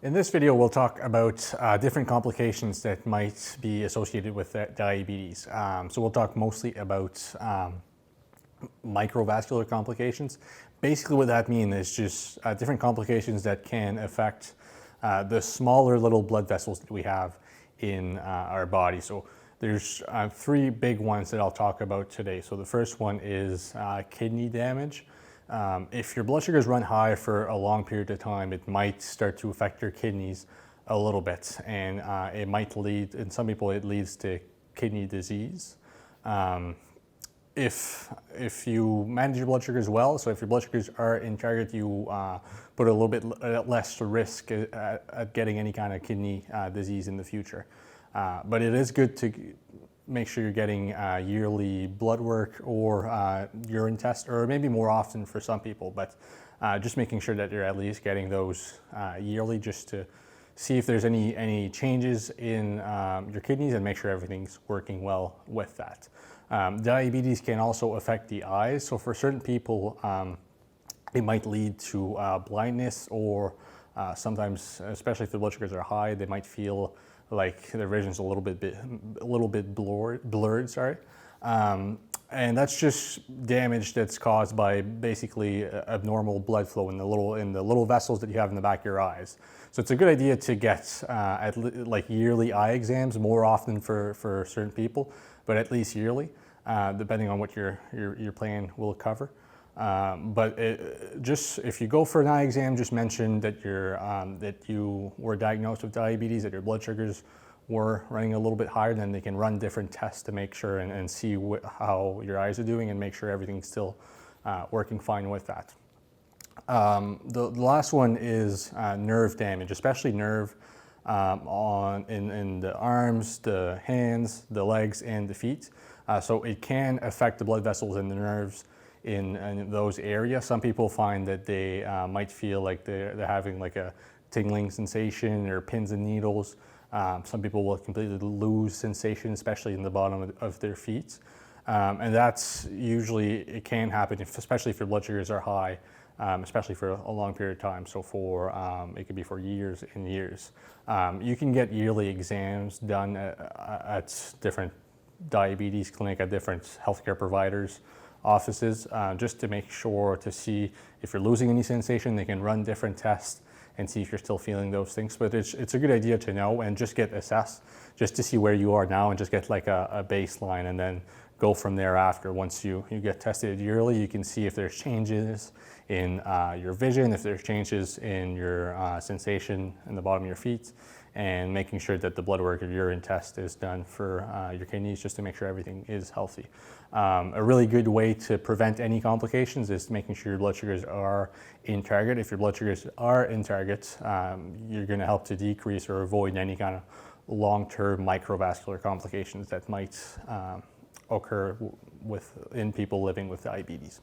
In this video, we'll talk about different complications that might be associated with diabetes. So we'll talk mostly about microvascular complications. Basically what that means is just different complications that can affect the smaller little blood vessels that we have in our body. So there's three big ones that I'll talk about today. So the first one is kidney damage. If your blood sugars run high for a long period of time, it might start to affect your kidneys a little bit, and it might lead, in some people, it leads to kidney disease. If you manage your blood sugars well, so if your blood sugars are in target, you put a little bit less risk at getting any kind of kidney disease in the future. But it is good to make sure you're getting yearly blood work or urine test, or maybe more often for some people, but just making sure that you're at least getting those yearly, just to see if there's any changes in your kidneys and make sure everything's working well with that. Diabetes can also affect the eyes, so for certain people it might lead to blindness, or sometimes, especially if the blood sugars are high, they might feel like their vision's a little bit blurred. And that's just damage that's caused by basically abnormal blood flow in the little vessels that you have in the back of your eyes. So it's a good idea to get like yearly eye exams, more often for certain people, but at least yearly, depending on what your plan will cover. But just if you go for an eye exam, just mention that you were diagnosed with diabetes, that your blood sugars were running a little bit higher. Then they can run different tests to make sure and see how your eyes are doing and make sure everything's still working fine with that. The last one is nerve damage, especially nerve in the arms, the hands, the legs, and the feet. So it can affect the blood vessels and the nerves in those areas. Some people find that they might feel like they're having like a tingling sensation or pins and needles. Some people will completely lose sensation, especially in the bottom of their feet. And that's usually, it can happen, especially if your blood sugars are high, especially for a long period of time. So it could be for years and years. You can get yearly exams done at different diabetes clinic, at different healthcare providers' offices, just to make sure to see if you're losing any sensation. They can run different tests and see if you're still feeling those things. But it's a good idea to know and just get assessed, just to see where you are now and just get like a baseline, and then go from there after. Once you get tested yearly, you can see if there's changes in your vision, if there's changes in your sensation in the bottom of your feet, and making sure that the blood work or urine test is done for your kidneys, just to make sure everything is healthy. A really good way to prevent any complications is making sure your blood sugars are in target. If your blood sugars are in target, you're going to help to decrease or avoid any kind of long-term microvascular complications that might occur in people living with diabetes.